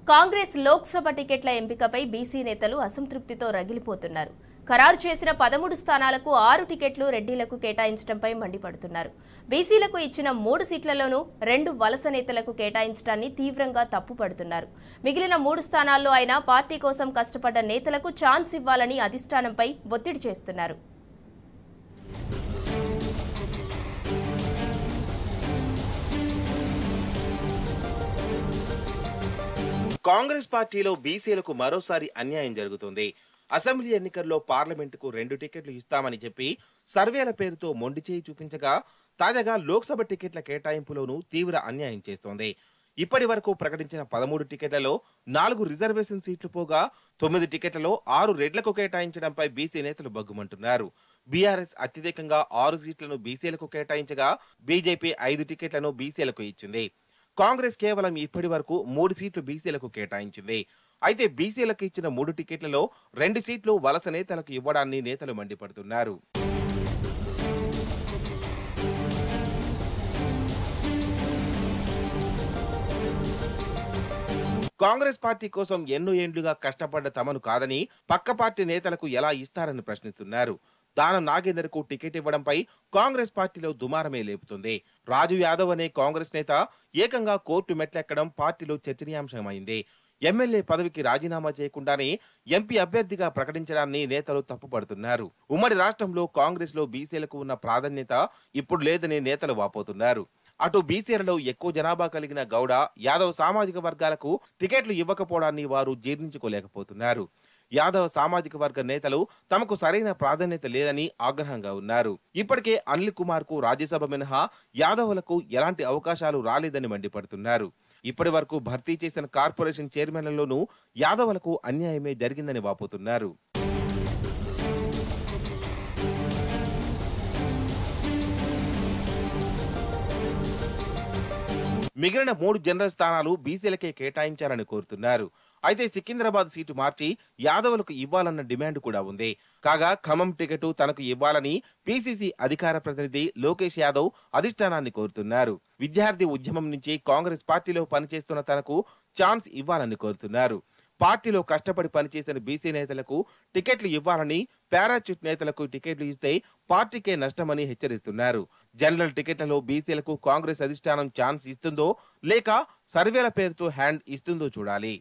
కాంగ్రెస్ లోక్సభ టికెట్ల ఎంపికపై బీసీ నేతలు అసంతృప్తితో రగిలిపోతున్నారు. ఖరారు చేసిన 13 స్థానాలకు 6 టికెట్లు రెడ్డిలకు కేటాయించడంపై మండిపడుతున్నారు. బీసీలకు ఇచ్చిన 3 సీట్లలోనూ 2 వలస నేతలకు కేటాయించడాన్ని తీవ్రంగా తప్పుపడుతున్నారు. మిగిలిన 3 స్థానాల్లో అయినా పార్టీ కోసం కష్టపడ్డ నేతలకు ఛాన్స్ ఇవ్వాలని అధిష్టానంపై ఒత్తిడి చేస్తున్నారు. కాంగ్రెస్ పార్టీలో బీసీలకు మరోసారి అన్యాయం జరుగుతుంది. అసెంబ్లీ ఎన్నికల్లో పార్లమెంటుకు 2 టికెట్లు ఇస్తామని చెప్పి సర్వేల పేరుతో మొండి చేయి చూపించగా తాజాగా లోక్సభ టికెట్ల కేటాయింపులోనూ తీవ్ర అన్యాయం చేస్తోంది. ఇప్పటి వరకు ప్రకటించిన 13 టికెట్లలో 4 రిజర్వేషన్ సీట్లు పోగా 9 టికెట్లలో 6 రెడ్లకు కేటాయించడంపై బీసీ నేతలు బగ్గుమంటున్నారు. బీఆర్ఎస్ అత్యధికంగా 6 సీట్లను బీసీలకు కేటాయించగా బీజేపీ 5 టికెట్లను బీసీలకు ఇచ్చింది. కాంగ్రెస్ కేవలం ఇప్పటి వరకు 3 సీట్లు బీసీలకు కేటాయించింది. అయితే బీసీలకు ఇచ్చిన 3 టికెట్లలో 2 సీట్లు వలస నేతలకు ఇవ్వడాన్ని నేతలు మండిపడుతున్నారు. కాంగ్రెస్ పార్టీ కోసం ఎన్నో ఏండ్లుగా కష్టపడ్డ తమను కాదని పక్క పార్టీ నేతలకు ఎలా ఇస్తారని ప్రశ్నిస్తున్నారు. దానం నాగేందర్కు టికెట్ ఇవ్వడంపై కాంగ్రెస్ పార్టీలో దుమారమే లేపుతుంది. రాజు యాదవ్ అనే కాంగ్రెస్ నేత ఏకంగా కోర్టు మెట్లెక్కడం పార్టీలో చర్చనీయాంశమైంది. ఎమ్మెల్యే పదవికి రాజీనామా చేయకుండానే ఎంపీ అభ్యర్థిగా ప్రకటించడాన్ని నేతలు తప్పుపడుతున్నారు. ఉమ్మడి రాష్ట్రంలో కాంగ్రెస్ లో బీసీలకు ఉన్న ప్రాధాన్యత ఇప్పుడు లేదని నేతలు వాపోతున్నారు. అటు బీసీలలో ఎక్కువ జనాభా కలిగిన గౌడ, యాదవ్ సామాజిక వర్గాలకు టికెట్లు ఇవ్వకపోవడాన్ని వారు జీర్ణించుకోలేకపోతున్నారు. యాదవ్ సామాజిక వర్గ నేతలు తమకు సరైన ప్రాధాన్యత లేదని ఆగ్రహంగా ఉన్నారు. ఇప్పటికే అనిల్ కుమార్ కు రాజ్యసభ మినహా యాదవులకు ఎలాంటి అవకాశాలు రాలేదని మండిపడుతున్నారు. ఇప్పటి వరకు భర్తీ చేసిన కార్పొరేషన్ చైర్మన్లలోనూ యాదవులకు అన్యాయమే జరిగిందని వాపోతున్నారు. మిగిలిన 3 జనరల్ స్థానాలు బీసీలకే కేటాయించాలని కోరుతున్నారు. అయితే సికింద్రాబాద్ సీటు మార్చి యాదవులకు ఇవ్వాలన్న డిమాండ్ కూడా ఉంది. కాగా ఖమ్మం టికెట్ తనకు ఇవ్వాలని పీసీసీ అధికార ప్రతినిధి లోకేష్ యాదవ్ అధిష్టానాన్ని కోరుతున్నారు. విద్యార్థి ఉద్యమం నుంచి కాంగ్రెస్ పార్టీలో పనిచేస్తున్న తనకు ఛాన్స్ ఇవ్వాలని కోరుతున్నారు. పార్టీలో కష్టపడి పనిచేసిన బీసీ నేతలకు టికెట్లు ఇవ్వాలని, పారాచ్యూట్ నేతలకు టికెట్లు ఇస్తే పార్టీకే నష్టమని హెచ్చరిస్తున్నారు. జనరల్ టికెట్లలో బీసీలకు కాంగ్రెస్ అధిష్టానం ఛాన్స్ ఇస్తుందో లేక సర్వేల పేరుతో హ్యాండ్ ఇస్తుందో చూడాలి.